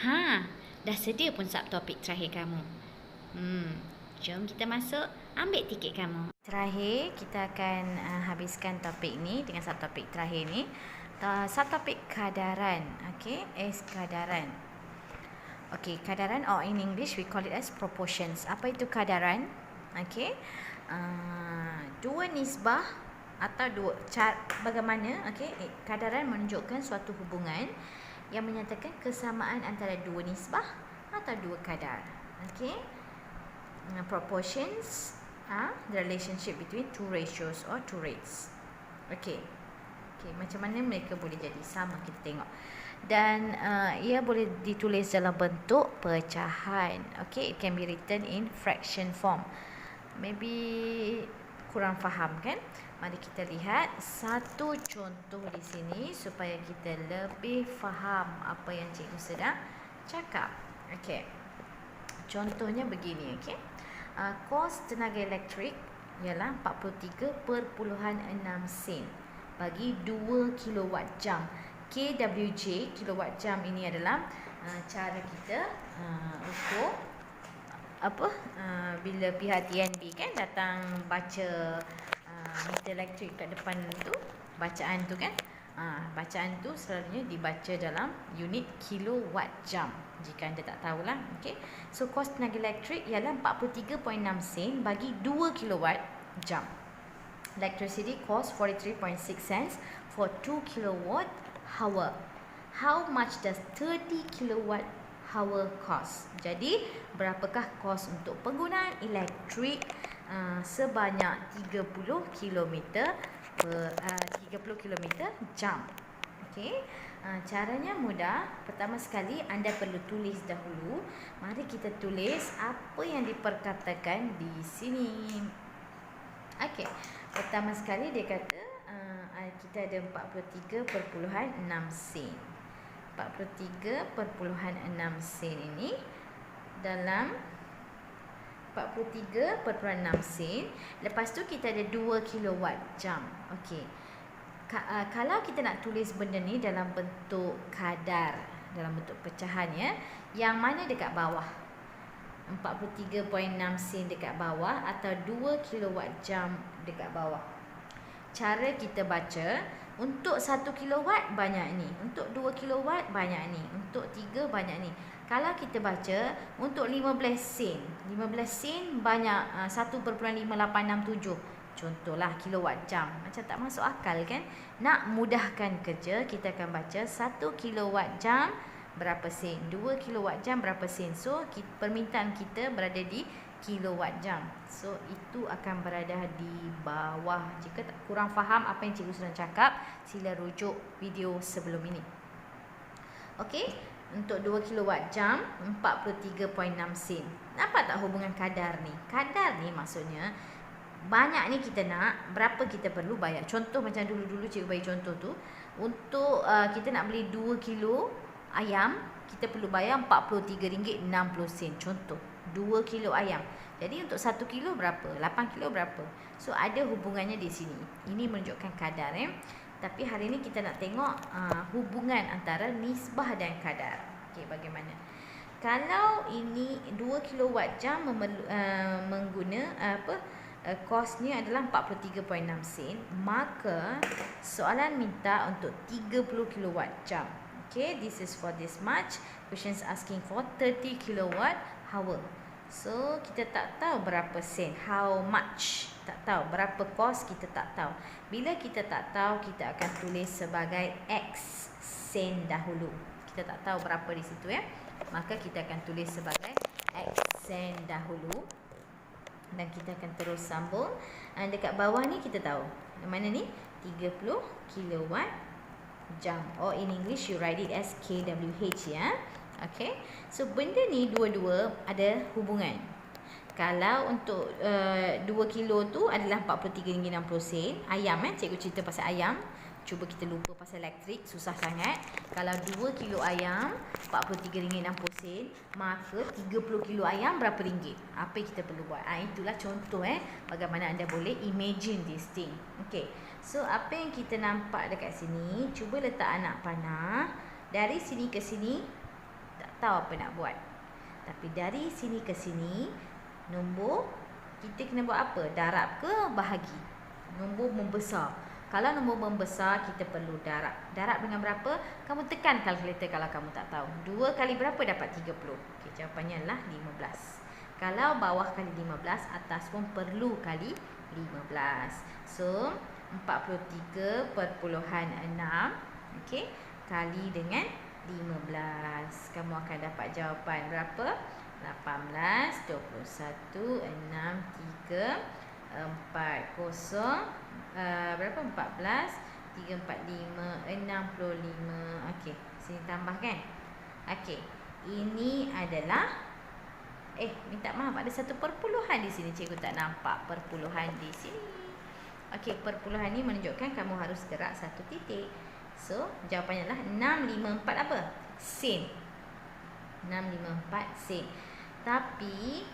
Ha, dah sedia pun subtopik terakhir kamu? Jom kita masuk, ambil tiket kamu. Terakhir, kita akan habiskan topik ni dengan subtopik terakhir ni. Subtopik kadaran, okay, is kadaran. Okay, kadaran or in English we call it as proportions. Apa itu kadaran? Okay, dua nisbah atau dua bagaimana, okay, kadaran menunjukkan suatu hubungan yang menyatakan kesamaan antara dua nisbah atau dua kadar. Okay, proportions are the relationship between two ratios or two rates. Okay, macam mana mereka boleh jadi sama, kita tengok. Dan ia boleh ditulis dalam bentuk pecahan. Okay, it can be written in fraction form. Maybe kurang faham kan? Mari kita lihat satu contoh di sini supaya kita lebih faham apa yang cikgu sedang cakap. Okay, contohnya begini. Okay, kos tenaga elektrik ialah 43.6 sen bagi 2 kilowatt jam. kWj, kilowatt jam ini adalah cara kita untuk bila pihak TNB kan datang baca meter elektrik kat depan tu, bacaan tu kan, bacaan tu selalunya dibaca dalam unit kilowatt jam jika anda tak tahulah. Okay, so kos tenaga elektrik ialah 43.6 sen bagi 2 kilowatt jam. Electricity cost 43.6 cents for 2 kilowatt hour. How much does 30 kilowatt hour cost? Jadi berapakah kos untuk penggunaan elektrik sebanyak 30 km jam? Okey, caranya mudah. Pertama sekali anda perlu tulis dahulu. Mari kita tulis apa yang diperkatakan di sini. Okey, pertama sekali dia kata kita ada 43.6 sen. 43.6 sen ini dalam 43.6 sen. Lepas tu kita ada 2 kilowatt jam. Okey, kalau kita nak tulis benda ni dalam bentuk kadar, dalam bentuk pecahan ya, yang mana dekat bawah? 43.6 sen dekat bawah atau 2 kilowatt jam dekat bawah? Cara kita baca, untuk 1 kilowatt banyak ni, untuk 2 kilowatt banyak ni, untuk 3 banyak ni. Kalau kita baca untuk 15 sen, 15 sen banyak 1.5867, contohlah kilowatt jam. Macam tak masuk akal kan? Nak mudahkan kerja, kita akan baca 1 kilowatt jam berapa sen, 2 kilowatt jam berapa sen. So permintaan kita berada di kilowatt jam. So itu akan berada di bawah. Jika kurang faham apa yang cikgu sedang cakap, sila rujuk video sebelum ini. Okey, untuk 2 kilowatt jam 43.6 sen. Nampak tak hubungan kadar ni? Kadar ni maksudnya banyak ni kita nak, berapa kita perlu bayar. Contoh macam dulu-dulu cikgu bagi contoh tu, untuk kita nak beli 2 kilo ayam, kita perlu bayar RM43.60. Contoh 2 kilo ayam. Jadi untuk 1 kilo berapa? 8 kilo berapa? So ada hubungannya di sini. Ini menunjukkan kadar Tapi hari ni kita nak tengok hubungan antara nisbah dan kadar. Okey, bagaimana? Kalau ini 2 kilowatt jam mengguna kosnya adalah 43.6 sen, maka soalan minta untuk 30 kilowatt jam. Okay, this is for this much. Questions asking for 30 kilowatt hour. So kita tak tahu berapa sen, how much, tak tahu berapa kos, kita tak tahu. Bila kita tak tahu, kita akan tulis sebagai X sen dahulu. Kita tak tahu berapa di situ ya, maka kita akan tulis sebagai X sen dahulu. Dan kita akan terus sambung. Dekat bawah ni kita tahu mana ni, 30 kilowatt jam, or in English you write it as kWh ya. Okay, so benda ni dua-dua ada hubungan. Kalau untuk 2 kilo tu adalah RM43.60. Ayam cikgu cerita pasal ayam. Cuba kita lupa pasal elektrik, susah sangat. Kalau 2 kilo ayam RM43.60, maka 30 kilo ayam berapa ringgit? Apa yang kita perlu buat? Itulah contoh bagaimana anda boleh imagine this thing. Okay, so apa yang kita nampak dekat sini, cuba letak anak panah dari sini ke sini. tahu apa nak buat. Tapi dari sini ke sini, nombor kita kena buat apa? Darab ke bahagi? Nombor membesar. Kalau nombor membesar, kita perlu darab. Darab dengan berapa? Kamu tekan kalkulator kalau kamu tak tahu. 2 kali berapa dapat 30? Okey, jawapannya adalah 15. Kalau bawah kali 15, atas pun perlu kali 15. So, 43.6, okey, kali dengan 15. Kamu akan dapat jawapan berapa? 18, 21, 6, 3, 40, berapa? 14, 3, 45, 65. Okey, sini tambah kan? Okey, ini adalah minta maaf, ada satu perpuluhan di sini. Cikgu tak nampak perpuluhan di sini. Okey, perpuluhan ni menunjukkan kamu harus gerak satu titik. So, jawapannya adalah 654 apa? Sen. 654 sen. Tapi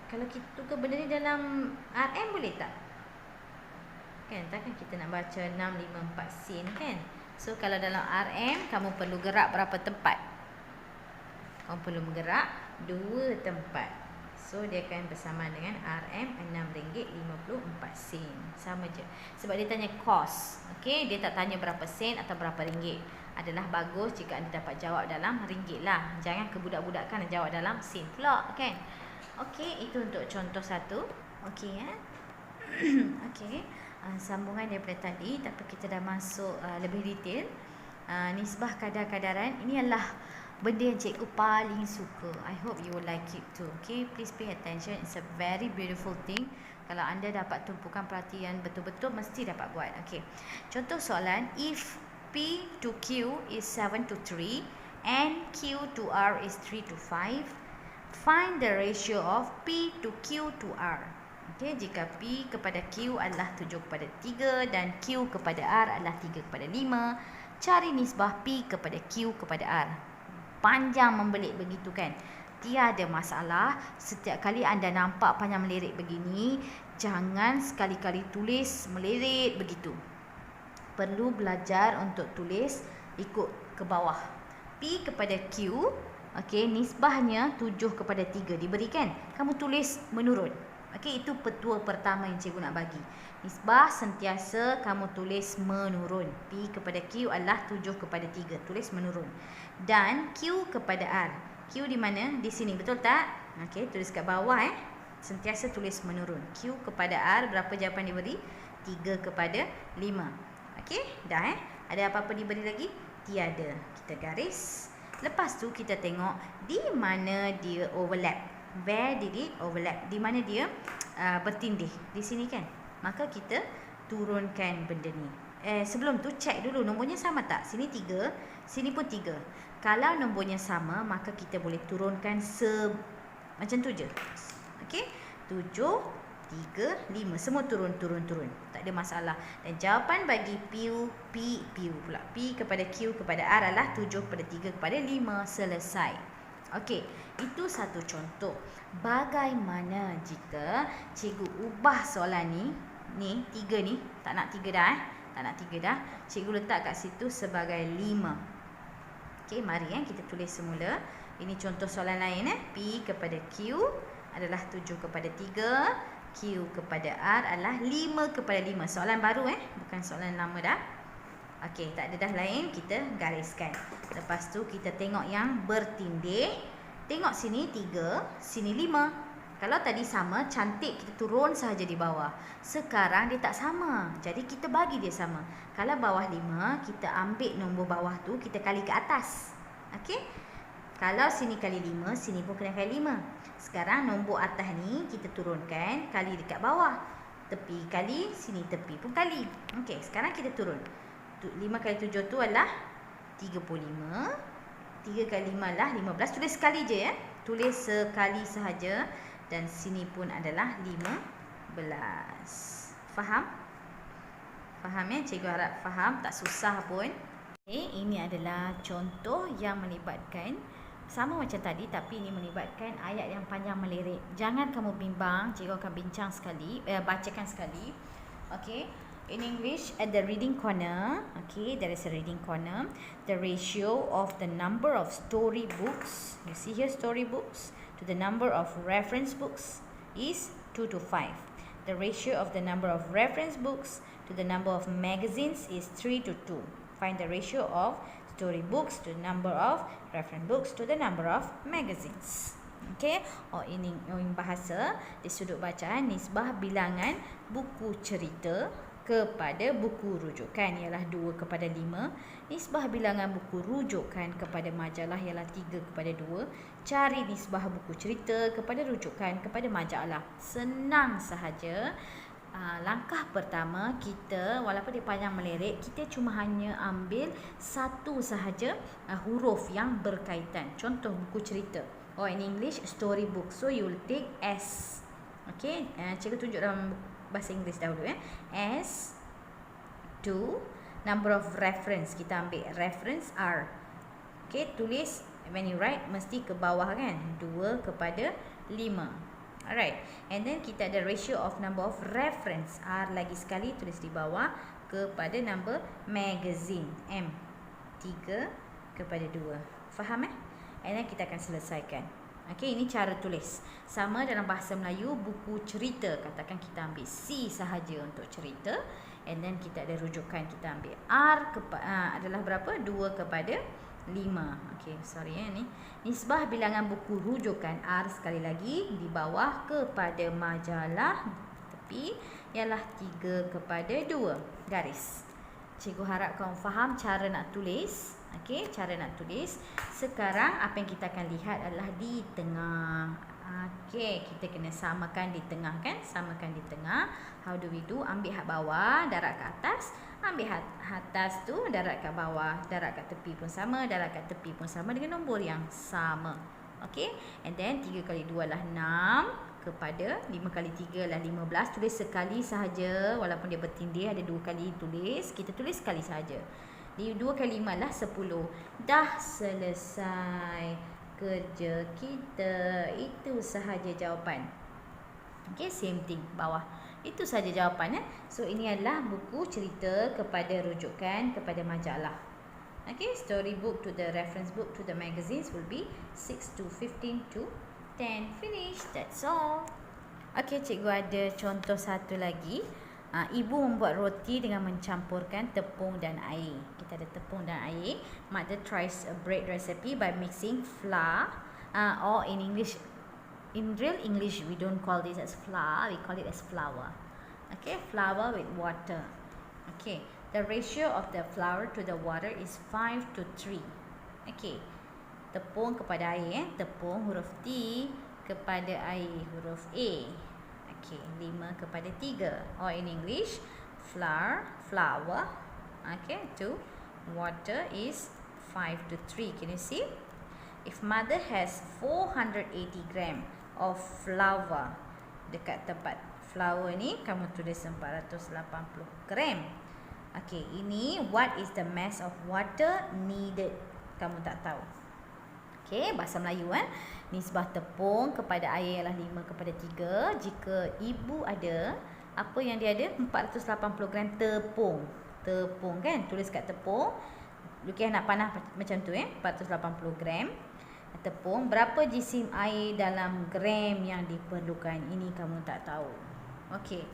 kalau kita tukar benda ni dalam RM boleh tak? Kan, takkan kita nak baca 654 sen kan? So, kalau dalam RM, kamu perlu gerak berapa tempat? Kamu perlu bergerak 2 tempat. So, dia akan bersama dengan RM RM6.54. Sama je. Sebab dia tanya kos. Okey, dia tak tanya berapa sen atau berapa ringgit. Adalah bagus jika anda dapat jawab dalam ringgit lah. Jangan kebudak-budakan jawab dalam sen pula, kan? Okey, itu untuk contoh 1. Okey, ya. Okey, sambungan daripada tadi, tapi kita dah masuk lebih detail. Nisbah kadar-kadaran ini adalah benda yang cikgu paling suka. I hope you will like it too. Okay, please pay attention. It's a very beautiful thing. Kalau anda dapat tumpukan perhatian betul-betul, mesti dapat buat. Okay, contoh soalan. If P to Q is 7 to 3 and Q to R is 3 to 5, find the ratio of P to Q to R. Okay, jika P kepada Q adalah 7 kepada 3 dan Q kepada R adalah 3 kepada 5, cari nisbah P kepada Q kepada R. Panjang membelit begitu kan? Tiada masalah. Setiap kali anda nampak panjang melirik begini, jangan sekali-kali tulis melirik begitu. Perlu belajar untuk tulis ikut ke bawah. P kepada Q, okey, nisbahnya 7 kepada 3 diberikan. Kamu tulis menurun. Okey, itu petua pertama yang cikgu nak bagi. Nisbah sentiasa kamu tulis menurun. P kepada Q adalah 7 kepada 3. Tulis menurun. Dan Q kepada R. Q di mana? Di sini, betul tak? Okey, tulis kat bawah Sentiasa tulis menurun. Q kepada R, berapa jawapan diberi? 3 kepada 5. Okey, dah Ada apa-apa diberi lagi? Tiada. Kita garis. Lepas tu kita tengok di mana dia overlap. Where did it overlap? Di mana dia bertindih? Di sini kan? Maka kita turunkan benda ni. Sebelum tu cek dulu nombornya sama tak? Sini 3, sini pun 3. Kalau nombornya sama, maka kita boleh turunkan macam tu je. Okey? 7, 3, 5. Semua turun. Tak ada masalah. Dan jawapan bagi P pula. P kepada Q kepada R adalah 7 kepada 3 kepada 5. Selesai. Okey, itu satu contoh. Bagaimana jika cikgu ubah soalan ni 3 ni, tak nak 3 dah Tak nak 3 dah. Cikgu letak kat situ sebagai 5. Okey, mari kita tulis semula. Ini contoh soalan lain P kepada Q adalah 7 kepada 3, Q kepada R adalah 5 kepada 5. Soalan baru bukan soalan lama dah. Okey, tak ada dah lain, kita gariskan. Lepas tu kita tengok yang bertindih. Tengok sini 3, sini 5. Kalau tadi sama, cantik kita turun sahaja di bawah. Sekarang dia tak sama. Jadi kita bagi dia sama. Kalau bawah 5, kita ambil nombor bawah tu, kita kali ke atas. Okey? Kalau sini kali 5, sini pun kena kali 5. Sekarang nombor atas ni kita turunkan, kali dekat bawah. Tepi kali, sini tepi pun kali. Okey, sekarang kita turun. 5 kali 7 tu adalah 35. 3 kali 5 adalah 15. Tulis sekali je Tulis sekali sahaja. Dan sini pun adalah 15. Faham? Faham Cikgu harap faham. Tak susah pun. Ini adalah contoh yang melibatkan sama macam tadi, tapi ini melibatkan ayat yang panjang melirik. Jangan kamu bimbang. Cikgu akan bincang sekali, bacakan sekali. Okey. In English, at the reading corner, okay, there is a reading corner. The ratio of the number of story books, you see here story books, to the number of reference books is 2 to 5. The ratio of the number of reference books to the number of magazines is 3 to 2. Find the ratio of story books to the number of reference books to the number of magazines. Okay, in bahasa di sudut bacaan, nisbah bilangan buku cerita kepada buku rujukan ialah 2 kepada 5. Nisbah bilangan buku rujukan kepada majalah ialah 3 kepada 2. Cari nisbah buku cerita kepada rujukan kepada majalah. Senang sahaja. Langkah pertama kita, walaupun dia panjang melirik, kita cuma hanya ambil satu sahaja huruf yang berkaitan. Contoh buku cerita. In English, storybook. So you will take S. Okay, cikgu tunjuk dalam bahasa Inggeris dahulu. S. 2. Number of reference. Kita ambil reference R. Okay, tulis when you write mesti ke bawah kan. 2 kepada 5. Alright. And then kita ada ratio of number of reference. R lagi sekali tulis di bawah kepada number magazine. M. 3 kepada 2. Faham And then kita akan selesaikan. Okey, ini cara tulis. Sama dalam bahasa Melayu, buku cerita. Katakan kita ambil C sahaja untuk cerita. And then kita ada rujukan, kita ambil R adalah berapa? 2 kepada 5. Okey, sorry ni. Nisbah bilangan buku rujukan R sekali lagi di bawah kepada majalah tepi ialah 3 kepada 2. Garis. Cikgu harap kau faham cara nak tulis. Okey, cara nak tulis. Sekarang apa yang kita akan lihat adalah di tengah. Okey, kita kena samakan di tengah kan? Samakan di tengah. How do we do? Ambil hat bawah, darat ke atas. Ambil hat atas tu, darat kat bawah. Darat kat tepi pun sama, darat kat tepi pun sama dengan nombor yang sama. Okey, and then 3 kali 2 adalah 6 kepada 5 kali 3 adalah 15. Tulis sekali sahaja, walaupun dia bertindih ada 2 kali tulis. Kita tulis sekali sahaja. 2 kali 5 adalah 10. Dah selesai kerja kita. Itu sahaja jawapan. Okay, same thing bawah. Itu sahaja jawapan. So ini adalah buku cerita kepada rujukan kepada majalah. Okay, storybook to the reference book to the magazines will be 6 to 15 to 10. Finish. That's all. Okay, cikgu ada contoh satu lagi. Ibu membuat roti dengan mencampurkan tepung dan air. Kita ada tepung dan air. Mother tries a bread recipe by mixing flour, or in English, in real English we don't call this as flour, we call it as flour. Okay, flour with water. Okay, the ratio of the flour to the water is 5 to 3. Okay, tepung kepada air, tepung huruf T kepada air huruf A. Okay, 5 kepada 3. Or in English, flour, okay, to water is 5 to 3. Can you see? If mother has 480 gram of flour, dekat tempat flour ni, kamu tulis 480 gram. Okay, ini what is the mass of water needed? Kamu tak tahu. Okay, bahasa Melayu nisbah tepung kepada air ialah 5 kepada 3. Jika ibu ada, apa yang dia ada? 480 gram tepung. Tepung kan? Tulis kat tepung. Lukis nak panah macam tu 480 gram tepung. Berapa jisim air dalam gram yang diperlukan? Ini kamu tak tahu. Okey.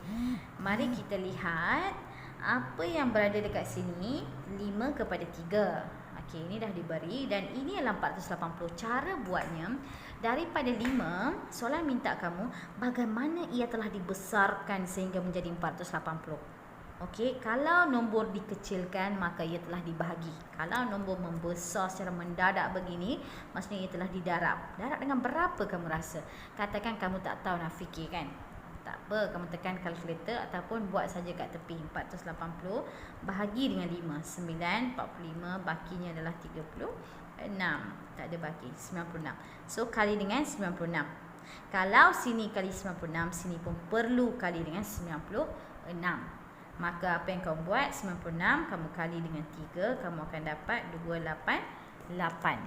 Mari kita lihat apa yang berada dekat sini. 5 kepada 3. Okey, ini dah diberi dan ini adalah 480. Cara buatnya, daripada 5, soalan minta kamu bagaimana ia telah dibesarkan sehingga menjadi 480. Okey, kalau nombor dikecilkan maka ia telah dibahagi. Kalau nombor membesar secara mendadak begini, maksudnya ia telah didarab. Darab dengan berapa kamu rasa? Katakan kamu tak tahu nak fikir kan? Tak apa, kamu tekan kalkulator ataupun buat saja kat tepi. 480 bahagi dengan 5. 9, 45, bakinya adalah 36. Tak ada baki, 96. So, kali dengan 96. Kalau sini kali 96, sini pun perlu kali dengan 96. Maka apa yang kamu buat? 96 kamu kali dengan 3, kamu akan dapat 288.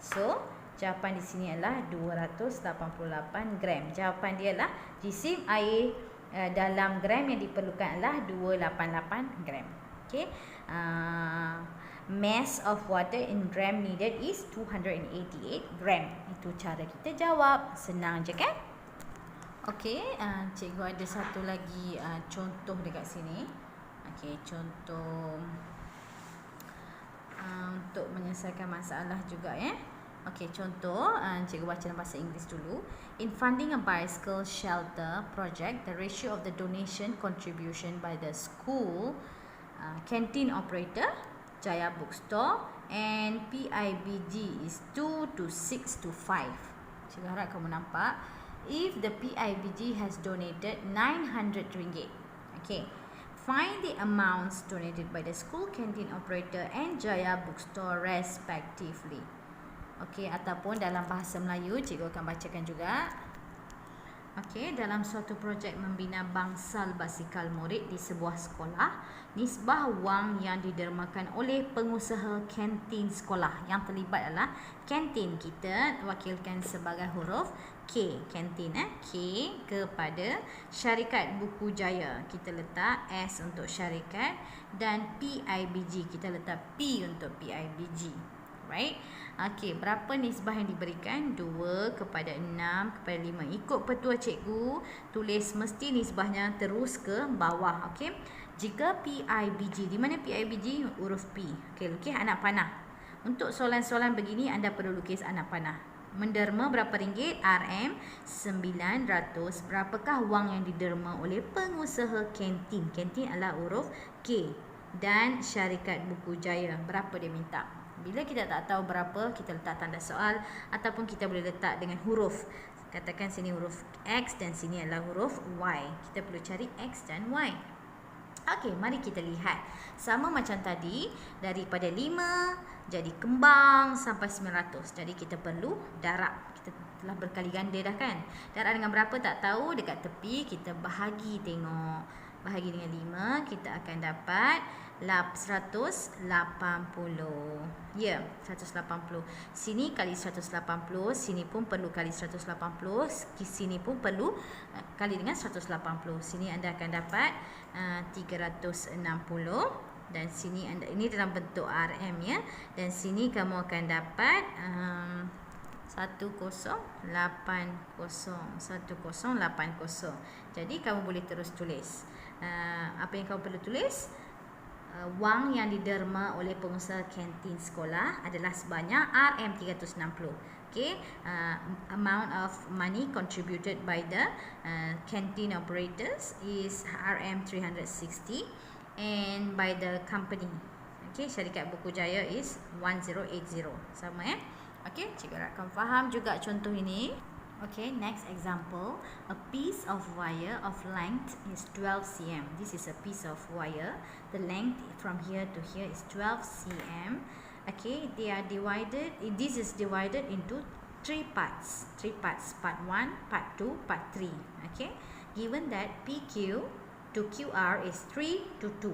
So, jawapan di sini adalah 288 gram. Jawapan dia adalah jisim air dalam gram yang diperlukan adalah 288 gram. Okey. Mass of water in gram needed is 288 gram. Itu cara kita jawab. Senang je kan? Okey, cikgu ada satu lagi contoh dekat sini. Okey, contoh untuk menyelesaikan masalah juga ya. Okey, contoh cikgu baca dalam bahasa Inggeris dulu. In funding a bicycle shelter project, the ratio of the donation contribution by the school canteen operator, Jaya Bookstore and PIBG is 2 to 6 to 5. Cikgu harap kamu nampak. If the PIBG has donated RM900, okay, find the amounts donated by the school canteen operator and Jaya Bookstore respectively. Okay, ataupun dalam bahasa Melayu, cikgu akan bacakan juga. Okey, dalam suatu projek membina bangsal basikal murid di sebuah sekolah, nisbah wang yang didermakan oleh pengusaha kantin sekolah yang terlibat adalah kantin. Kita wakilkan sebagai huruf K, kantin K kepada syarikat Buku Jaya. Kita letak S untuk syarikat dan PIBG kita letak P untuk PIBG. Right? Okey, berapa nisbah yang diberikan? 2 kepada 6 kepada 5. Ikut petua cikgu, tulis mesti nisbahnya terus ke bawah. Okey. Jika PIBG, di mana PIBG? Huruf P. Okey, lukis anak panah. Untuk soalan-soalan begini anda perlu lukis anak panah. Menderma berapa ringgit? RM900. Berapakah wang yang diderma oleh pengusaha kantin? Kantin adalah huruf K. Dan syarikat Buku Jaya, berapa dia minta? Bila kita tak tahu berapa, kita letak tanda soal ataupun kita boleh letak dengan huruf. Katakan sini huruf X dan sini adalah huruf Y. Kita perlu cari X dan Y. Okey, mari kita lihat. Sama macam tadi, daripada 5 jadi kembang sampai 900. Jadi kita perlu darab. Kita telah berkali ganda dah kan. Darab dengan berapa tak tahu, dekat tepi kita bahagi tengok. Bahagi dengan 5, kita akan dapat 180. Ya, 180. Sini kali 180, sini pun perlu kali 180, sini pun perlu kali dengan 180. Sini anda akan dapat 360 dan sini anda, ini dalam bentuk RM ya. Dan sini kamu akan dapat 1080. Jadi kamu boleh terus tulis. Apa yang kamu perlu tulis? Wang yang diderma oleh pengusaha kantin sekolah adalah sebanyak RM360. Okay, amount of money contributed by the canteen operators is RM360 and by the company, okay, syarikat Buku Jaya is 1080. Sama ya. Okay, cikgu harap kamu faham juga contoh ini. Okay, next example. A piece of wire of length is 12 cm. This is a piece of wire. The length from here to here is 12 cm. Okay, they are divided. This is divided into 3 parts. 3 parts. Part 1, Part 2, Part 3. Okay, given that PQ to QR is 3 to 2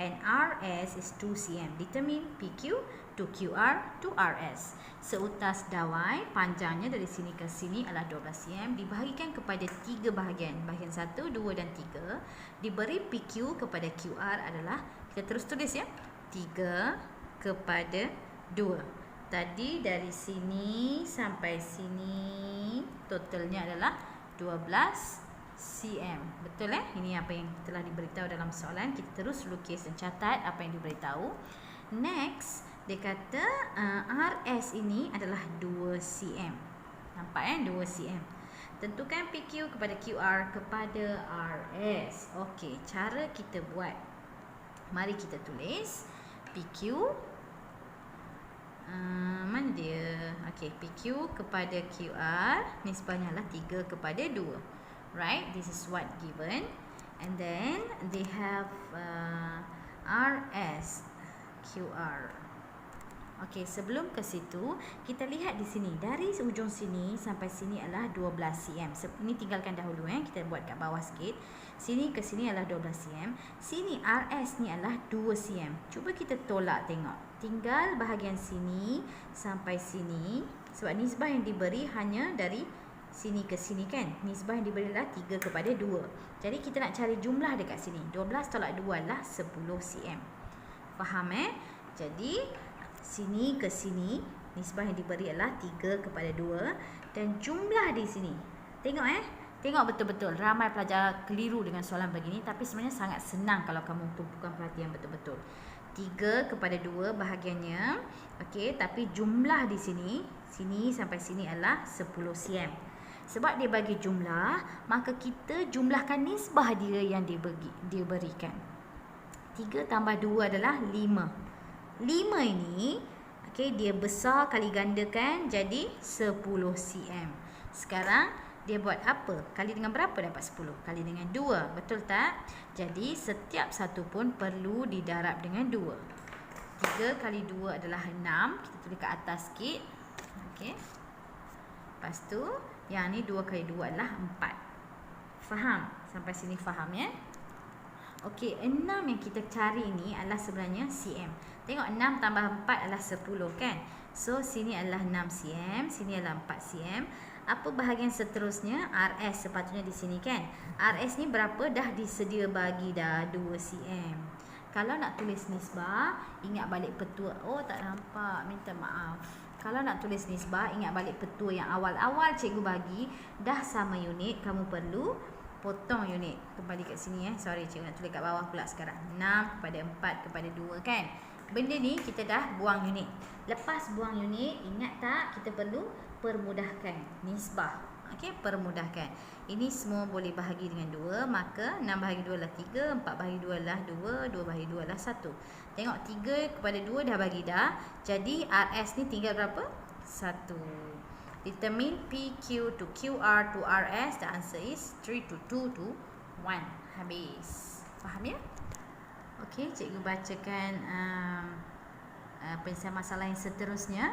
and RS is 2 cm. Determine PQ to QR to RS. Seutas dawai panjangnya dari sini ke sini adalah 12 cm, dibahagikan kepada 3 bahagian. Bahagian 1, 2 dan 3. Diberi PQ kepada QR adalah, kita terus tulis ya, 3 kepada 2. Tadi dari sini sampai sini totalnya adalah 12 cm. Betul Ini apa yang telah diberitahu dalam soalan. Kita terus lukis dan catat apa yang diberitahu. Next, dia kata RS ini adalah 2 cm. Nampak 2 cm. Tentukan PQ kepada QR kepada RS. Okey, cara kita buat. Mari kita tulis PQ. Mana dia? Okey, PQ kepada QR nisbahnya adalah 3 kepada 2. Right? This is what given. And then they have RS QR. Okey, sebelum ke situ, kita lihat di sini. Dari ujung sini sampai sini adalah 12 cm. Ini tinggalkan dahulu kita buat kat bawah sikit. Sini ke sini adalah 12 cm. Sini RS ni adalah 2 cm. Cuba kita tolak tengok. Tinggal bahagian sini sampai sini. Sebab nisbah yang diberi hanya dari sini ke sini kan. Nisbah yang diberi adalah 3 kepada 2. Jadi kita nak cari jumlah dekat sini. 12 tolak 2 adalah 10 cm. Faham Jadi sini ke sini, nisbah yang diberi adalah 3 kepada 2. Dan jumlah di sini. Tengok Tengok betul-betul. Ramai pelajar keliru dengan soalan begini. Tapi sebenarnya sangat senang kalau kamu tumpukan perhatian betul-betul. 3 kepada 2 bahagiannya. Okey, tapi jumlah di sini, sini sampai sini adalah 10 cm. Sebab dia bagi jumlah, maka kita jumlahkan nisbah dia yang dia berikan. 3 tambah 2 adalah 5. 5 ini, okey, dia besar kali gandakan jadi 10 cm. Sekarang dia buat apa? Kali dengan berapa dapat 10? Kali dengan 2. Betul tak? Jadi setiap satu pun perlu didarab dengan 2. 3 kali 2 adalah 6. Kita tulis kat atas sikit. Okey. Lepas tu yang ni 2 kali 2 adalah 4. Faham? Sampai sini faham Okey, 6 yang kita cari ni adalah sebenarnya cm. Tengok 6 tambah 4 adalah 10 kan? So sini adalah 6 cm, sini adalah 4 cm. Apa bahagian seterusnya? RS sepatutnya di sini kan. RS ni berapa? Dah disedia bagi dah 2 cm. Kalau nak tulis nisbah, ingat balik petua. Oh tak nampak, minta maaf. Kalau nak tulis nisbah, ingat balik petua yang awal-awal cikgu bagi. Dah sama unit, kamu perlu potong unit. Kembali kat sini Sorry, cikgu nak tulis kat bawah pula sekarang. 6 kepada 4 kepada 2 kan. Benda ni kita dah buang unit. Lepas buang unit, ingat tak kita perlu permudahkan nisbah. Okey, permudahkan. Ini semua boleh bahagi dengan 2, maka 6 bahagi 2 adalah 3, 4 bahagi 2 adalah 2, 2 bahagi 2 adalah 1. Tengok 3 kepada 2 dah bagi dah. Jadi RS ni tinggal berapa? 1. Determine PQ to QR to RS. The answer is 3 to 2 to 1. Habis. Faham Okey, cikgu bacakan penyelesaian masalah yang seterusnya.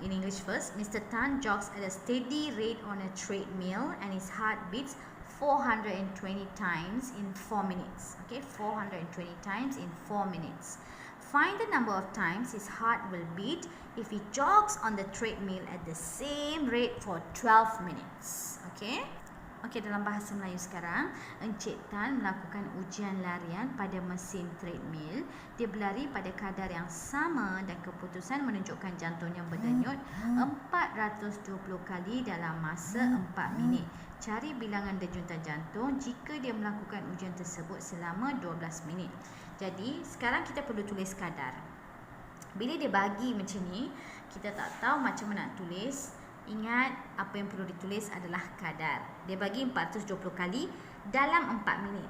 In English first, Mr. Tan jogs at a steady rate on a treadmill and his heart beats 420 times in 4 minutes. Okay, 420 times in 4 minutes. Find the number of times his heart will beat if he jogs on the treadmill at the same rate for 12 minutes. Okay. Okey, dalam bahasa Melayu sekarang, Encik Tan melakukan ujian larian pada mesin treadmill. Dia berlari pada kadar yang sama dan keputusan menunjukkan jantungnya berdenyut 420 kali dalam masa 4 minit. Cari bilangan denyutan jantung jika dia melakukan ujian tersebut selama 12 minit. Jadi, sekarang kita perlu tulis kadar. Bila dia bagi macam ni, kita tak tahu macam mana nak tulis. Ingat, apa yang perlu ditulis adalah kadar. Dia bagi 420 kali dalam 4 minit.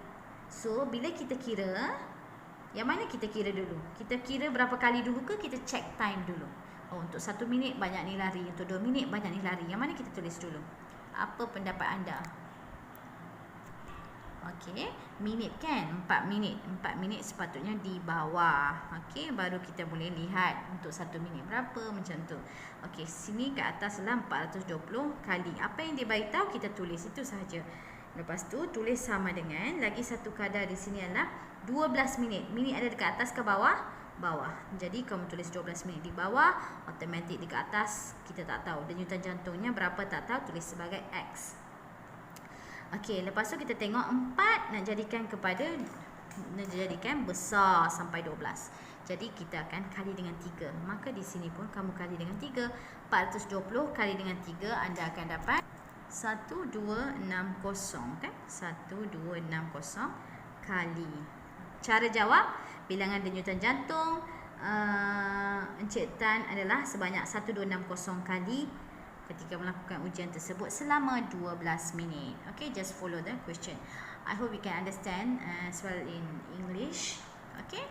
So, bila kita kira, yang mana kita kira dulu? Kita kira berapa kali dulu ke kita check time dulu? Oh, untuk 1 minit banyak ni lari, untuk 2 minit banyak ni lari. Yang mana kita tulis dulu? Apa pendapat anda? Okey, minit kan? 4 minit. 4 minit sepatutnya di bawah. Okey, baru kita boleh lihat untuk 1 minit berapa macam tu. Okey, sini ke atas adalah 420 kali. Apa yang dia bagi tahu kita tulis itu sahaja. Lepas tu tulis sama dengan lagi satu kadar di sini adalah 12 minit. Minit ada dekat atas ke bawah? Bawah. Jadi kamu tulis 12 minit di bawah, automatik dekat atas kita tak tahu. Denyutan jantungnya berapa tak tahu, tulis sebagai X. Okey, lepas tu kita tengok 4 nak jadikan besar sampai 12. Jadi kita akan kali dengan 3. Maka di sini pun kamu kali dengan 3. 420 kali dengan 3 anda akan dapat 1260 kan? 1260 kali. Cara jawab, bilangan denyutan jantung Encik Tan adalah sebanyak 1260 kali ketika melakukan ujian tersebut selama 12 minit. Okay, just follow the question. I hope you can understand as well in English. Okay.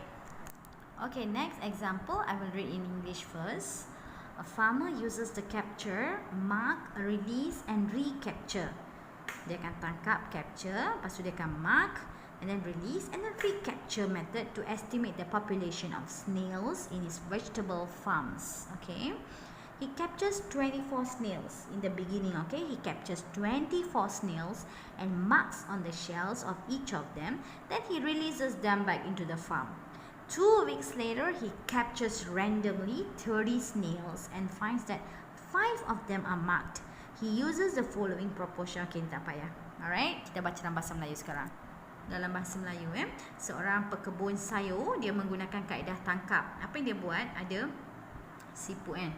Okay, next example, I will read in English first. A farmer uses the capture, mark, release and recapture. Dia akan tangkap, capture, lepas tu dia akan mark and then release and then recapture method to estimate the population of snails in his vegetable farms. Okay. He captures 24 snails in the beginning, okay? He captures 24 snails and marks on the shells of each of them. Then he releases them back into the farm. 2 weeks later, he captures randomly 30 snails and finds that 5 of them are marked. He uses the following proportion. Okay, tak payah. Alright, kita baca dalam bahasa Melayu sekarang. Dalam bahasa Melayu, seorang pekebun sayur, dia menggunakan kaedah tangkap. Apa yang dia buat? Ada siput kan.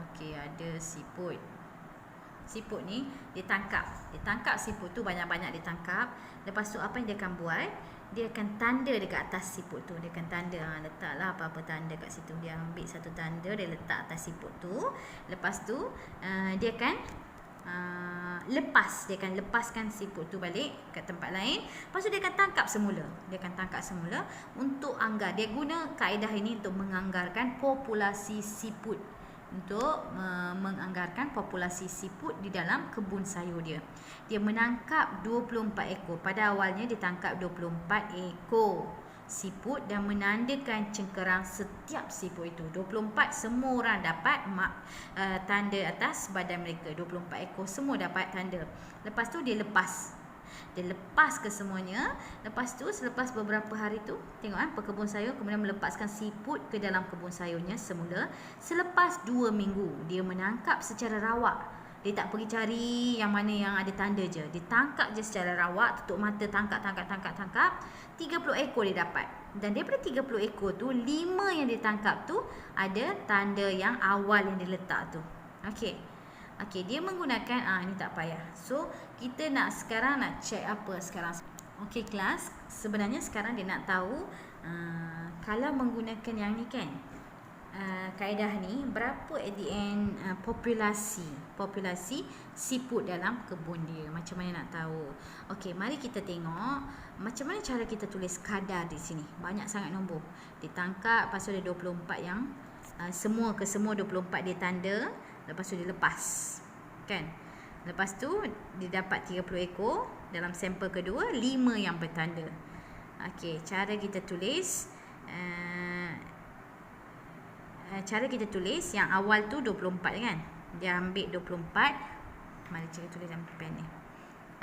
Okey, ada siput. Siput ni dia tangkap. Dia tangkap siput tu, banyak-banyak dia tangkap. Lepas tu apa yang dia akan buat? Dia akan tanda dekat atas siput tu. Dia akan tanda, letaklah apa-apa tanda kat situ. Dia ambil satu tanda, dia letak atas siput tu. Lepas tu dia akan dia akan lepaskan siput tu balik ke tempat lain. Lepas tu dia akan tangkap semula. Dia akan tangkap semula untuk anggar. Dia guna kaedah ini untuk menganggarkan populasi siput. Untuk menganggarkan populasi siput di dalam kebun sayur dia. Dia menangkap 24 ekor. Pada awalnya dia tangkap 24 ekor siput dan menandakan cengkerang setiap siput itu. 24 semua orang dapat tanda atas badan mereka. 24 ekor semua dapat tanda. Lepas tu dia lepas. Dia lepas ke semuanya. Lepas tu selepas beberapa hari tu, tengok pekebun sayur kemudian melepaskan siput ke dalam kebun sayurnya semula. Selepas 2 minggu dia menangkap secara rawak. Dia tak pergi cari yang mana yang ada tanda je. Dia tangkap je secara rawak, tutup mata, tangkap. 30 ekor dia dapat. Dan daripada 30 ekor tu, 5 yang dia tangkap tu ada tanda yang awal yang dia letak tu. Okey, dia menggunakan ini tak payah. So, kita sekarang nak check apa sekarang. Okey kelas, sebenarnya sekarang dia nak tahu kalau menggunakan yang ni kan. Kaedah ni berapa at the end populasi siput dalam kebun dia. Macam mana nak tahu? Okey, mari kita tengok macam mana cara kita tulis kadar di sini. Banyak sangat nombor. Ditangkap, lepas tu ada 24 yang semua 24 dia tanda. Lepas tu dia lepas. Kan? Lepas tu dia dapat 30 ekor. Dalam sampel kedua 5 yang bertanda. Okey, cara kita tulis yang awal tu 24 kan. Dia ambil 24. Mari kita tulis dalam pen ni.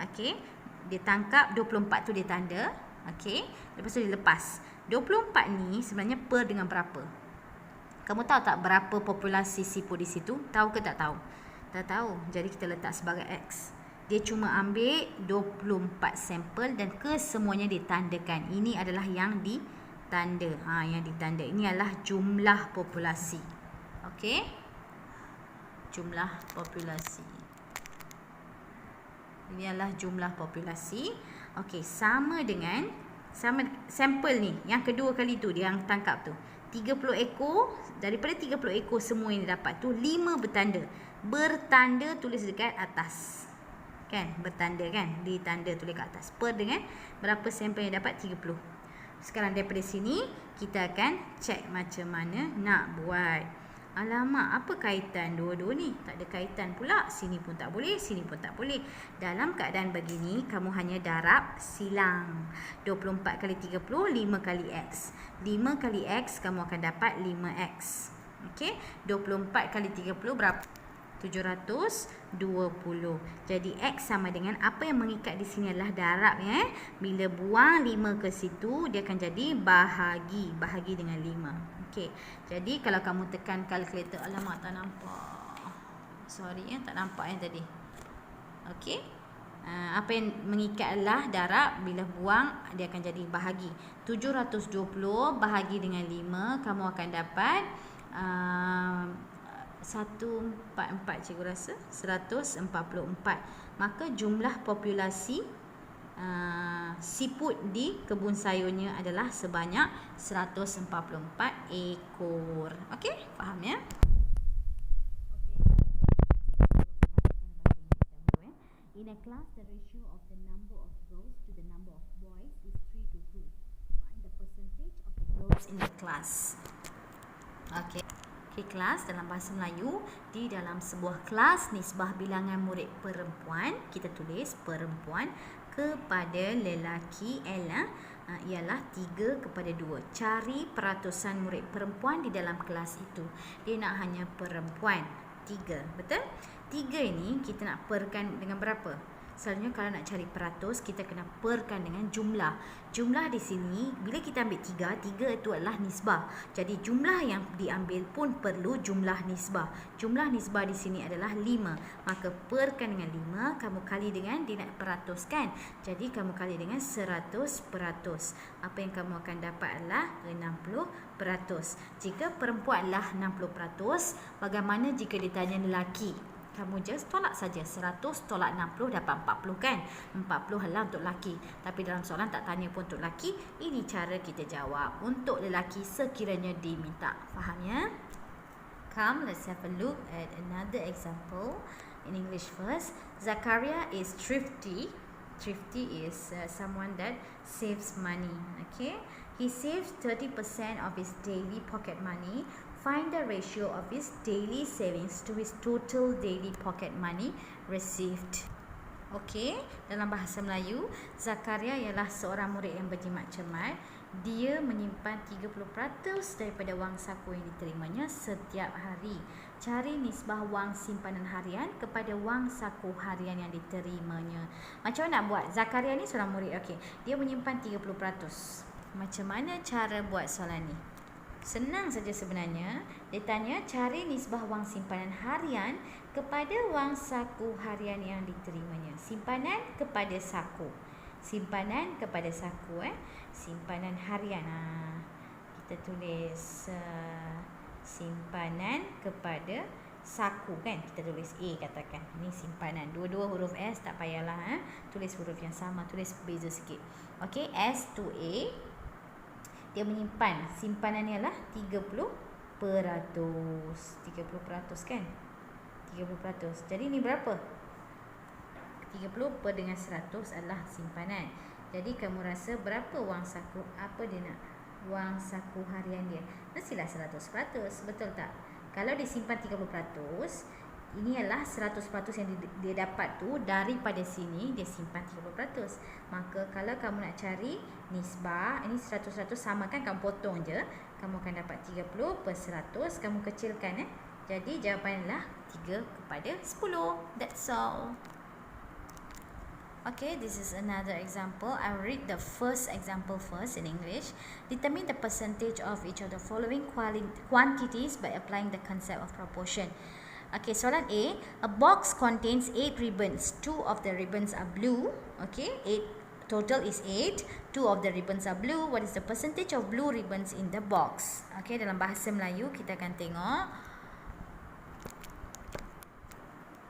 Okey, dia tangkap 24 tu dia tanda. Okey, lepas tu dia lepas. 24 ni sebenarnya per dengan berapa? Kamu tahu tak berapa populasi siput di situ? Tahu ke tak tahu? Tak tahu. Jadi kita letak sebagai X. Dia cuma ambil 24 sampel dan kesemuanya ditandakan. Ini adalah yang ditanda. Yang ditanda. Ini adalah jumlah populasi. Okey? Jumlah populasi. Ini adalah jumlah populasi. Okey, sama sampel ni. Yang kedua kali tu dia yang tangkap tu. 30 ekor, daripada 30 ekor semua yang dia dapat tu 5 bertanda. Bertanda tulis dekat atas. Kan? Bertanda kan? Ditanda tulis kat atas. Per dengan berapa sampel yang dapat? 30. Sekarang daripada sini kita akan check macam mana nak buat. Alamak, apa kaitan dua-dua ni? Tak ada kaitan pula. Sini pun tak boleh, sini pun tak boleh. Dalam keadaan begini, kamu hanya darab silang. 24 kali 30, 5 kali X. 5 kali X, kamu akan dapat 5X. Okey, 24 kali 30 berapa? 720. Jadi X sama dengan apa yang mengikat di sini adalah darab ya. Bila buang 5 ke situ, dia akan jadi bahagi. Bahagi dengan 5. Okey. Jadi kalau kamu tekan kalkulator, alamak tak nampak. Sorry ya, tak nampak yang tadi. Okey. Apa yang mengikat adalah darab, bila buang dia akan jadi bahagi. 720 bahagi dengan 5, kamu akan dapat 144 cikgu rasa 144. Maka jumlah populasi siput di kebun sayurnya adalah sebanyak 144 ekor. Okey, faham ya? In a class, the ratio of the number of girls to the number of boys is 3 to 2. Find the percentage of the girls in the class. Okey. Kelas dalam bahasa Melayu, di dalam sebuah kelas nisbah bilangan murid perempuan, kita tulis perempuan kepada lelaki ialah 3 kepada 2. Cari peratusan murid perempuan di dalam kelas itu. Dia nak hanya perempuan 3, betul? 3 ini kita nak perkan dengan berapa? Selalunya kalau nak cari peratus, kita kena perkan dengan jumlah. Jumlah di sini, bila kita ambil 3 itu adalah nisbah. Jadi jumlah yang diambil pun perlu jumlah nisbah. Jumlah nisbah di sini adalah 5. Maka perkan dengan 5, kamu kali dengan, dia nak peratuskan. Jadi kamu kali dengan 100%. Apa yang kamu akan dapat adalah 60%. Jika perempuan adalah 60%, bagaimana jika ditanya lelaki? Kamu just tolak saja 100 tolak 60 dapat 40 kan. 40 adalah untuk lelaki. Tapi dalam soalan tak tanya pun untuk lelaki. Ini cara kita jawab untuk lelaki sekiranya diminta. Faham ya? Come, let's have a look at another example in English first. Zakaria is thrifty. Thrifty is someone that saves money. Okay, he saves 30% of his daily pocket money. Find the ratio of his daily savings to his total daily pocket money received. Okey, dalam bahasa Melayu, Zakaria ialah seorang murid yang berjimat cermat. Dia menyimpan 30% daripada wang saku yang diterimanya setiap hari. Cari nisbah wang simpanan harian kepada wang saku harian yang diterimanya. Macam mana nak buat? Zakaria ni seorang murid. Okey, dia menyimpan 30%. Macam mana cara buat soalan ni? Senang saja sebenarnya. Dia tanya cari nisbah wang simpanan harian kepada wang saku harian yang diterimanya. Simpanan kepada saku. Simpanan kepada saku. Simpanan harian. Kita tulis simpanan kepada saku kan. Kita tulis A katakan. Ini simpanan. Dua-dua huruf S tak payahlah. Tulis huruf yang sama. Tulis beza sikit. Okey, S to A. Dia menyimpan simpanannya lah 30%. 30% kan? 30%. Jadi ni berapa? 30 per dengan 100 adalah simpanan. Jadi kamu rasa berapa wang saku? Apa dia nak? Wang saku harian dia. Mestilah 100%. Betul tak? Kalau dia simpan 30%, ini adalah 100% yang dia dapat tu daripada sini dia simpan 30%. Maka kalau kamu nak cari nisbah, ini 100% sama kan, kamu potong je. Kamu akan dapat 30 per 100, kamu kecilkan Jadi jawapan adalah 3/10. That's all. Okay, this is another example. I'll read the first example first in English. Determine the percentage of each of the following quantities by applying the concept of proportion. Okay, soalan A. A box contains 8 ribbons. 2 of the ribbons are blue. Okay, 8 total is 8. 2 of the ribbons are blue. What is the percentage of blue ribbons in the box? Okay, dalam bahasa Melayu kita akan tengok.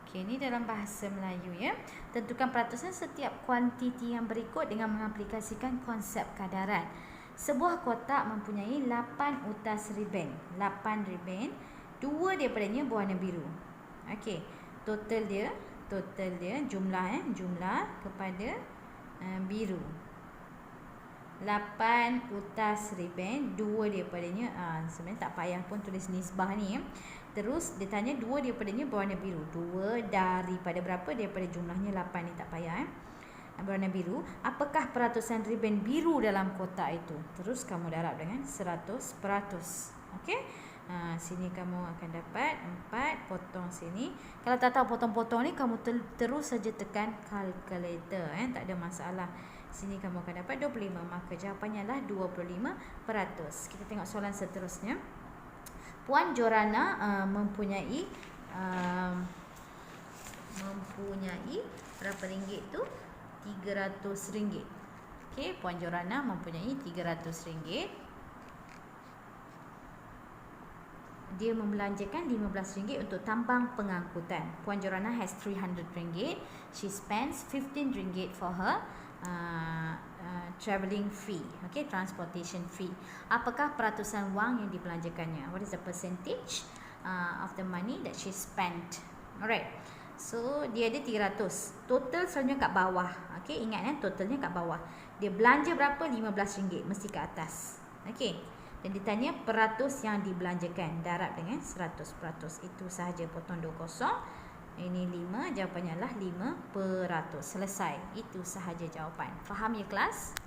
Okay, ini dalam bahasa Melayu ya. Tentukan peratusan setiap kuantiti yang berikut dengan mengaplikasikan konsep kadaran. Sebuah kotak mempunyai 8 utas ribbon. 8 ribbon. 2 daripadanya berwarna biru. Okey, total dia jumlah kepada biru. 8 utas ribbon, 2 daripadanya sebenarnya tak payah pun tulis nisbah ni. Terus dia tanya 2 daripadanya berwarna biru. 2 daripada berapa? Daripada jumlahnya 8 ni tak payah berwarna biru. Apakah peratusan ribbon biru dalam kotak itu? Terus kamu darab dengan 100%. Okey. Sini kamu akan dapat 4, potong sini. Kalau tak tahu potong-potong ni, kamu terus saja tekan calculator. Tak ada masalah. Sini kamu akan dapat 25. Maka jawapannya adalah 25%. Kita tengok soalan seterusnya. Puan Jorana mempunyai berapa ringgit tu? RM300. Okey, Puan Jorana mempunyai RM300. Dia membelanjakan RM15 untuk tambang pengangkutan. Puan Jorana has RM300. She spends RM15 for her travelling fee. Okay, transportation fee. Apakah peratusan wang yang dibelanjakannya? What is the percentage of the money that she spent? Alright. So, dia ada 300. Total selalunya kat bawah. Okay, ingat totalnya kat bawah. Dia belanja berapa? RM15. Mesti ke atas. Okay. Dan ditanya peratus yang dibelanjakan. Darab dengan 100%. Itu sahaja, potong 2 kosong. Ini 5. Jawapannya adalah 5%. Selesai. Itu sahaja jawapan. Faham ya kelas?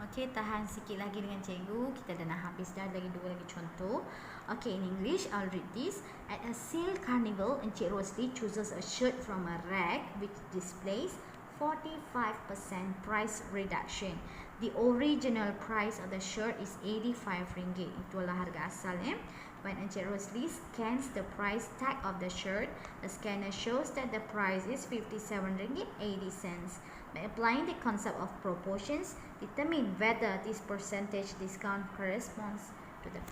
Okey, tahan sikit lagi dengan cikgu. Kita dah nak habis dah. Lagi 2 lagi contoh. Okay, in English, I'll read this. At a sale carnival, Encik Rosli chooses a shirt from a rack which displays 45% price reduction. The original price of the shirt is RM85. Itulah harga asal When Encik Rosli scans the price tag of the shirt, the scanner shows that the price is RM57.80. By applying the concept of proportions, determine whether this percentage discount corresponds to the.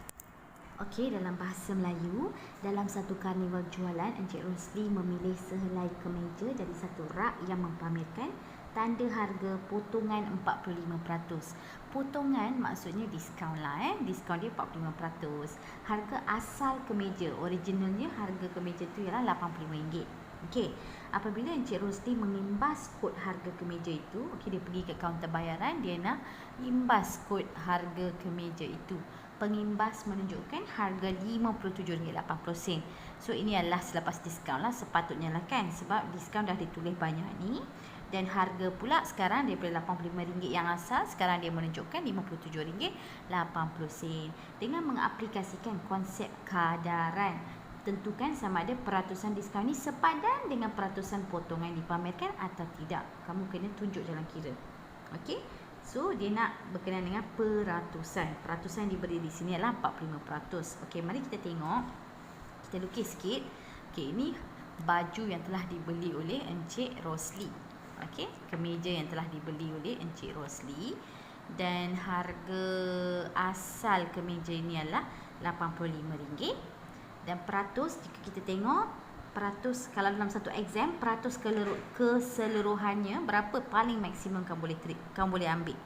Okey, dalam bahasa Melayu, dalam satu karnival jualan, Encik Rosli memilih sehelai kemeja dari satu rak yang mempamerkan tanda harga potongan 45%. Potongan maksudnya diskaun lah Diskaun dia 45%. Harga asal kemeja, originalnya harga kemeja tu ialah RM85. Okey, apabila Encik Rosli mengimbas kod harga kemeja itu, okey, dia pergi ke kaunter bayaran, dia nak imbas kod harga kemeja itu. Pengimbas menunjukkan harga RM57.80. So ini adalah selepas diskaun lah, sepatutnya lah kan, sebab diskaun dah ditulis banyak ni. Dan harga pula sekarang daripada RM85 yang asal, sekarang dia menunjukkan RM57.80. Dengan mengaplikasikan konsep kadaran, tentukan sama ada peratusan diskaun ni sepadan dengan peratusan potongan dipamerkan atau tidak. Kamu kena tunjuk jalan kira. Okey, so dia nak berkenaan dengan peratusan. Peratusan diberi di sini adalah 45%. Okey, mari kita tengok. Kita lukis sikit. Okey, ini baju yang telah dibeli oleh Encik Rosli. Okey, kemeja yang telah dibeli oleh Encik Rosli, dan harga asal kemeja ini adalah RM85. Dan peratus, jika kita tengok peratus, kalau dalam satu exam, peratus keseluruhannya berapa paling maksimum kamu boleh ambil?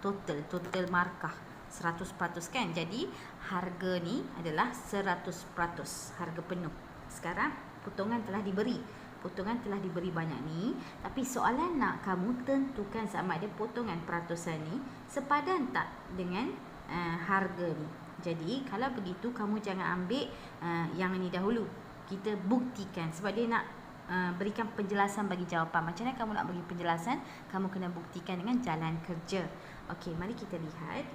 Total markah 100% kan. Jadi harga ni adalah 100%, harga penuh. Sekarang potongan telah diberi. Potongan telah diberi banyak ni, tapi soalan nak kamu tentukan sama ada potongan peratusan ni sepadan tak dengan harga ni. Jadi kalau begitu, kamu jangan ambil yang ni dahulu. Kita buktikan, sebab dia nak berikan penjelasan bagi jawapan. Macam mana kamu nak bagi penjelasan? Kamu kena buktikan dengan jalan kerja. Okey, mari kita lihat.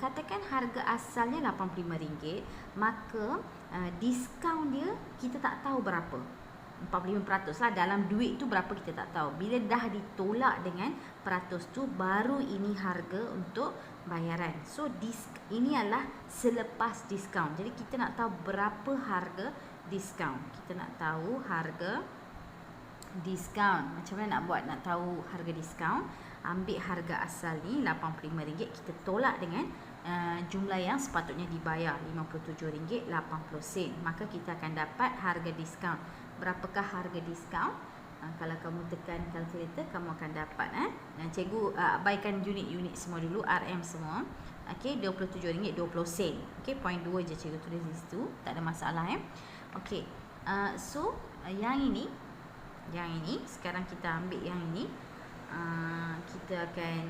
Katakan harga asalnya RM85, maka diskaun dia kita tak tahu berapa. 45% lah, dalam duit tu berapa kita tak tahu. Bila dah ditolak dengan peratus tu, baru ini harga untuk bayaran. So ini adalah selepas diskaun. Jadi kita nak tahu berapa harga diskaun. Kita nak tahu harga diskaun. Macam mana nak buat nak tahu harga diskaun? Ambil harga asal ni RM85, kita tolak dengan jumlah yang sepatutnya dibayar, RM57.80. Maka kita akan dapat harga diskaun. Berapakah harga diskaun? Kalau kamu tekan kalkulator, kamu akan dapat. Cikgu abaikan unit-unit semua dulu, RM semua. Okey, RM27.20. Okey, point 2 je cikgu tulis di situ, tak ada masalah Okey. So yang ini sekarang kita ambil yang ini. Kita akan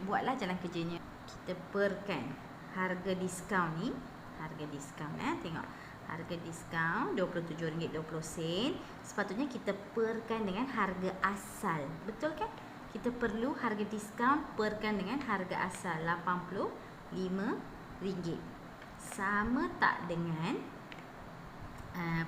buatlah jalan kerjanya. Kita perkan harga diskaun ni, harga diskaun tengok. Harga diskaun RM27.20. Sepatutnya kita perkan dengan harga asal. Betul kan? Kita perlu harga diskaun perkan dengan harga asal RM85. Sama tak dengan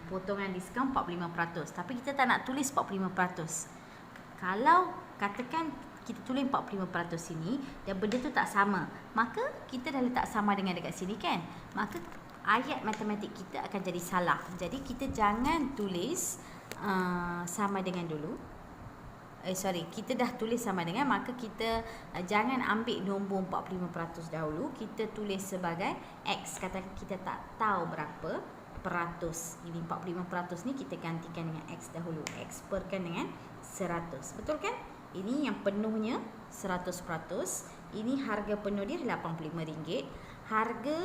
potongan diskaun 45%. Tapi kita tak nak tulis 45%. Kalau katakan kita tulis 45% ini dan benda tu tak sama, maka kita dah letak sama dengan dekat sini kan? Maka ayat matematik kita akan jadi salah. Jadi kita jangan tulis sama dengan dulu. Kita dah tulis sama dengan, maka kita jangan ambil nombor 45% dahulu. Kita tulis sebagai X. Katakan kita tak tahu berapa peratus. Ini 45% ni kita gantikan dengan X dahulu. X perkan dengan 100. Betul kan? Ini yang penuhnya 100%. Ini harga penuh dia RM85. Harga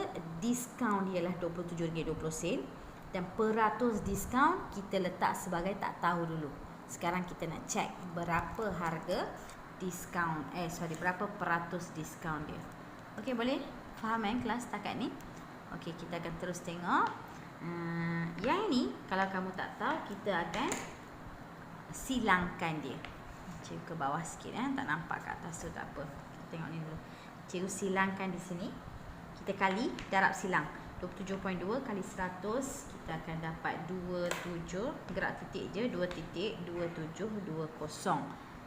diskaun dia ialah RM27.20. Dan peratus diskaun kita letak sebagai tak tahu dulu. Sekarang kita nak cek berapa harga diskaun. Berapa peratus diskaun dia. Okey, boleh faham kelas setakat ni? Okey, kita akan terus tengok. Yang ni kalau kamu tak tahu, kita akan silangkan dia. Cikgu ke bawah sikit tak nampak kat atas tu, tak apa. Kita tengok ni dulu. Cikgu silangkan di sini. Kita kali darab silang 27.2 kali 100, kita akan dapat 27, gerak titik je, 2.2720.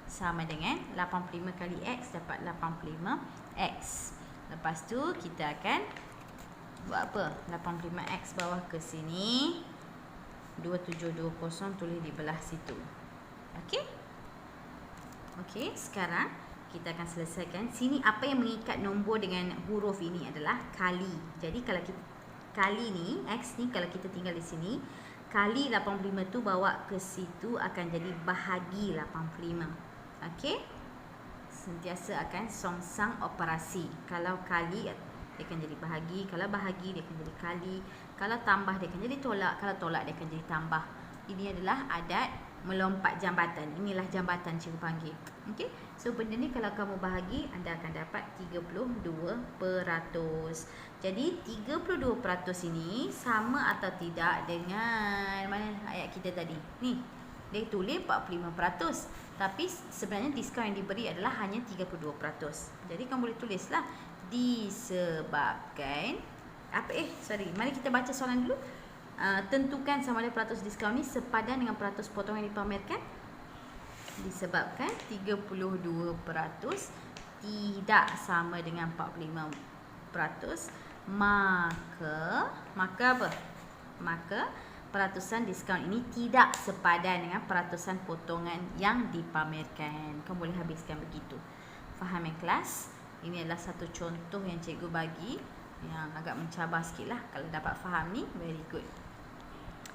sama dengan 85 kali X dapat 85X. Lepas tu kita akan buat apa? 85X bawah ke sini. 2720 tulis di belah situ. Okey? Okey, sekarang kita akan selesaikan. Sini apa yang mengikat nombor dengan huruf ini adalah kali. Jadi kalau kita kali ni, X ni kalau kita tinggal di sini, kali 85 tu bawa ke situ akan jadi bahagi 85. Okey? Sentiasa akan songsang operasi. Kalau kali dia akan jadi bahagi, kalau bahagi dia akan jadi kali, kalau tambah dia akan jadi tolak, kalau tolak dia akan jadi tambah. Ini adalah adat melompat jambatan. Inilah jambatan cikgu panggil. Okey. So benda ni kalau kamu bahagi, anda akan dapat 32%. Jadi 32% ini sama atau tidak dengan mana ayat kita tadi? Ni. Dia tulis 45%. Tapi sebenarnya diskaun yang diberi adalah hanya 32%. Jadi kamu boleh tulislah disebabkan mari kita baca soalan dulu. Tentukan sama ada peratus diskaun ni sepadan dengan peratus potongan yang dipamerkan. Disebabkan 32% tidak sama dengan 45%, maka apa? Maka peratusan diskaun ini tidak sepadan dengan peratusan potongan yang dipamerkan. Kamu boleh habiskan begitu. Faham yang kelas? Ini adalah satu contoh yang cikgu bagi yang agak mencabar sikit lah. Kalau dapat faham ni, very good.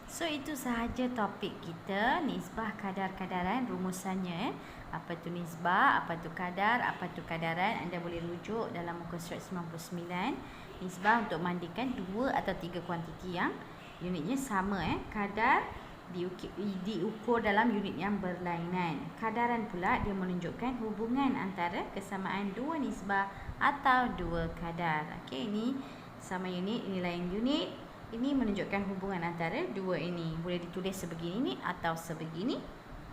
So itu sahaja topik kita, nisbah kadar-kadaran, rumusannya. Apa tu nisbah, apa tu kadar, apa tu kadaran. Anda boleh rujuk dalam muka surat 99. Nisbah untuk mandikan 2 atau 3 kuantiti yang unitnya sama. Kadar diukur dalam unit yang berlainan. Kadaran pula dia menunjukkan hubungan antara kesamaan 2 nisbah atau 2 kadar. Okey, ini sama unit, ini lain unit. Ini menunjukkan hubungan antara dua ini. Boleh ditulis sebegini atau sebegini.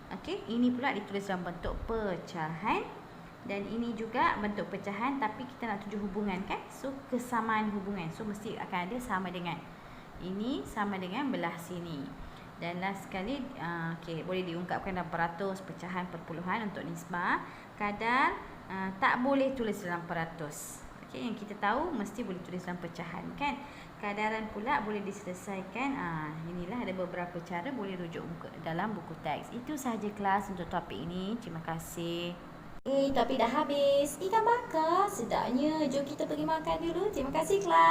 Okey, ini pula ditulis dalam bentuk pecahan. Dan ini juga bentuk pecahan tapi kita nak tuju hubungan kan? So, kesamaan hubungan. So, mesti akan ada sama dengan. Ini sama dengan belah sini. Dan last sekali, okey, boleh diungkapkan dalam peratus, pecahan, perpuluhan untuk nisbah. Kadar, tak boleh tulis dalam peratus. Okey, yang kita tahu mesti boleh tulis dalam pecahan kan? Kadaran pula boleh diselesaikan. Inilah ada beberapa cara, boleh rujuk dalam buku teks. Itu sahaja kelas untuk topik ini. Terima kasih. Topik dah habis. Ikan bakar sedapnya. Jom kita pergi makan dulu. Terima kasih kelas.